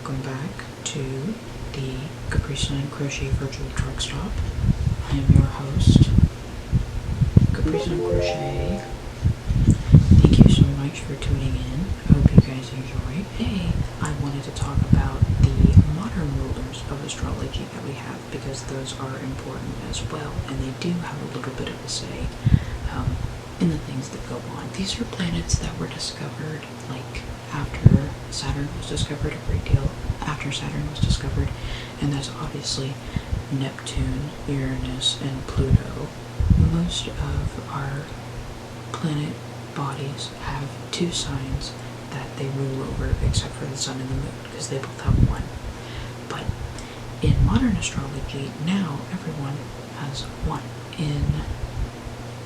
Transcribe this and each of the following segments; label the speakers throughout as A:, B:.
A: welcome back to the CaprisunCrochet Virtual Truck Stop. I am your host, CaprisunCrochet. Thank you so much for tuning in. I hope you guys enjoy. Today, I wanted to talk about the modern rulers of astrology that we have, because those are important as well, and they do have a little bit of a say in the things that go on. These are planets that were discovered like after Saturn was discovered, a great deal after Saturn was discovered, and that's obviously Neptune, Uranus, and Pluto. Most of our planet bodies have two signs that they rule over, except for the sun and the moon, because they both have one. But in modern astrology, now everyone has one. In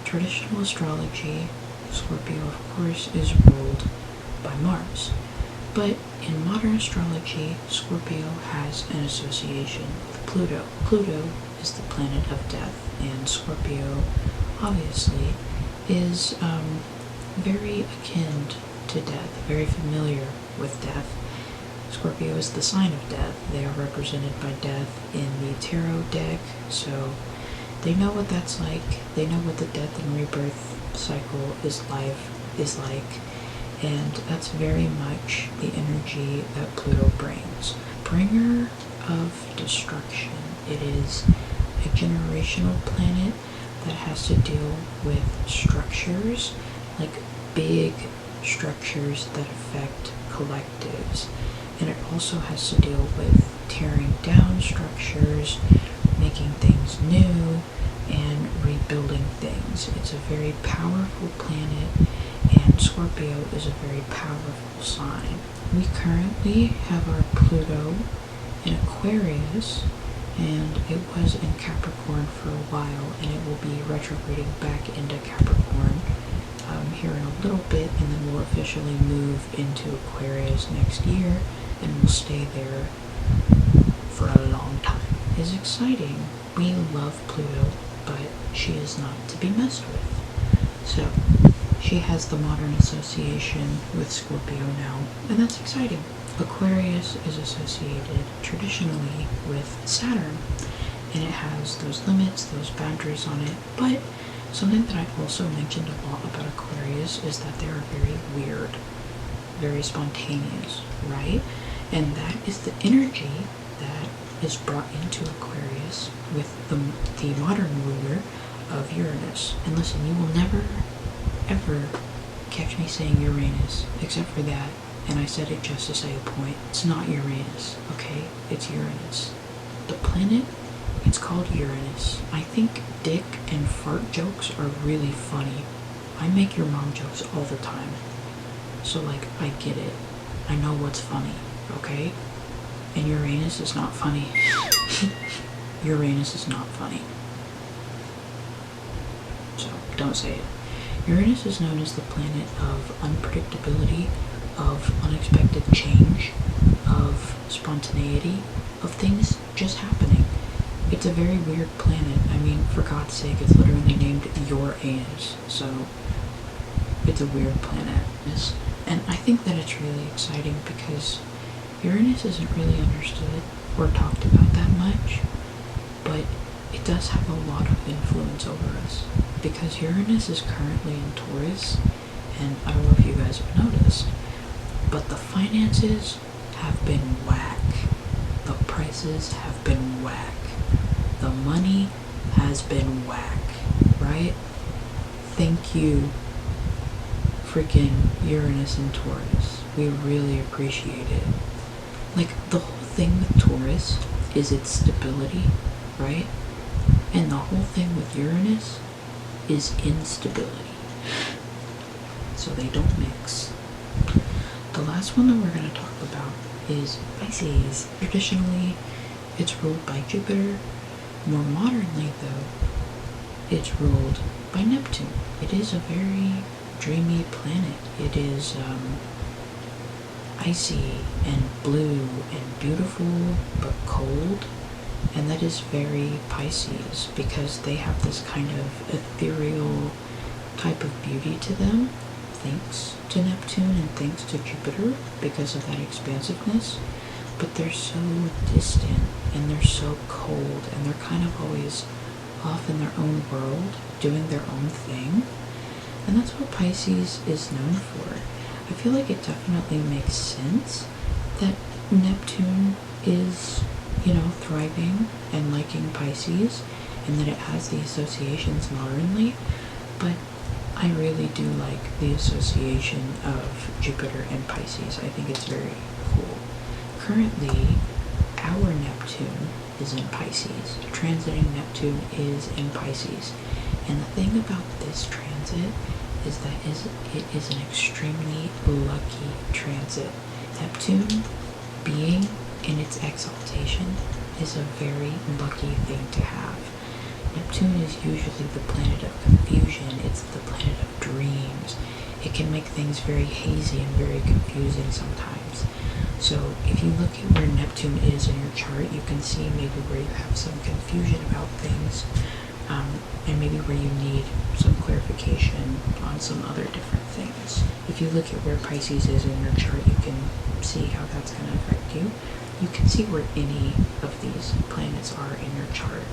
A: traditional astrology, Scorpio, of course, is ruled by Mars. But in modern astrology, Scorpio has an association with Pluto. Pluto is the planet of death, and Scorpio, obviously, is very akin to death, very familiar with death. Scorpio is the sign of death. They are represented by death in the tarot deck, so they know what that's like. They know what the death and rebirth cycle is like, and that's very much the energy that Pluto brings. Bringer of destruction. It is a generational planet that has to deal with structures, like big structures that affect collectives. And it also has to deal with tearing down structures, making things new, and rebuilding things. It's a very powerful planet, and Scorpio is a very powerful sign. We currently have our Pluto in Aquarius, and it was in Capricorn for a while, and it will be retrograding back into Capricorn here in a little bit, and then we'll officially move into Aquarius next year, and we'll stay there for a long time. It's exciting. We love Pluto, but she is not to be messed with. So she has the modern association with Scorpio now, and that's exciting. Aquarius is associated traditionally with Saturn, and it has those limits, those boundaries on it. But something that I also mentioned a lot about Aquarius is that they are very weird, very spontaneous, right? And that is the energy that is brought into Aquarius with the modern ruler of Uranus. And listen, you will never, ever catch me saying Uranus, except for that, and I said it just to say a point. It's not Uranus, okay? It's Uranus. The planet, it's called Uranus. I think dick and fart jokes are really funny. I make your mom jokes all the time. So, like, I get it. I know what's funny, okay? And Uranus is not funny. Uranus is not funny. So, don't say it. Uranus is known as the planet of unpredictability, of unexpected change, of spontaneity, of things just happening. It's a very weird planet. I mean, for God's sake, it's literally named Uranus, so it's a weird planet. And I think that it's really exciting because Uranus isn't really understood or talked about that much, but it does have a lot of influence over us, because Uranus is currently in Taurus, and I don't know if you guys have noticed, but the finances have been whack. The prices have been whack. The money has been whack, right? Thank you, freaking Uranus and Taurus. We really appreciate it. Like, the whole thing with Taurus is its stability, right? And the whole thing with Uranus is instability. So they don't mix. The last one that we're going to talk about is Pisces. Traditionally, it's ruled by Jupiter. More modernly, though, it's ruled by Neptune. It is a very dreamy planet. It is icy and blue and beautiful, but cold. And that is very Pisces, because they have this kind of ethereal type of beauty to them, thanks to Neptune and thanks to Jupiter, because of that expansiveness. but they're so distant and they're so cold and they're kind of always off in their own world, doing their own thing. And that's what Pisces is known for. I feel like it definitely makes sense that Neptune is, thriving and liking Pisces, and that it has the associations modernly, but I really do like the association of Jupiter and Pisces. I think it's very cool. Currently, our Neptune is in Pisces. Transiting Neptune is in Pisces. And the thing about this transit is that it is an extremely lucky transit. Neptune being in its exaltation is a very lucky thing to have. Neptune is usually the planet of confusion. It's the planet of dreams. It can make things very hazy and very confusing sometimes. So if you look at where Neptune is in your chart, you can see maybe where you have some confusion about things, and maybe where you need some clarification on some other different things. If you look at where Pisces is in your chart, you can see how that's going to affect you. You can see where any of these planets are in your chart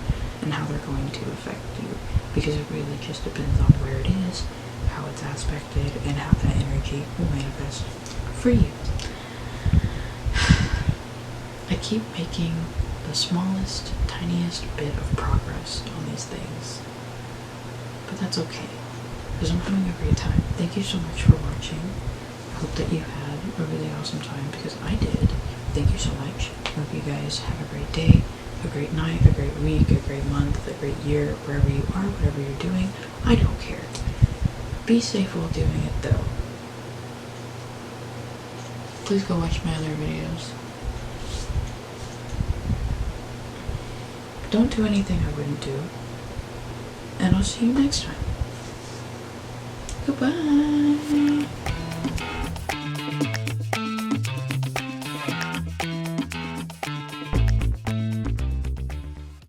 A: and how they're going to affect you, because it really just depends on where it is, how it's aspected, and how that energy will manifest for you. I keep making the smallest, tiniest bit of progress on these things, but that's okay, because I'm having a great time. Thank you so much for watching. I hope that you had a really awesome time, because I did. Thank you so much. I hope you guys have a great day, a great night, a great week, a great month, a great year, wherever you are, whatever you're doing. I don't care. Be safe while doing it, though. Please go watch my other videos. Don't do anything I wouldn't do. And I'll see you next time. Goodbye.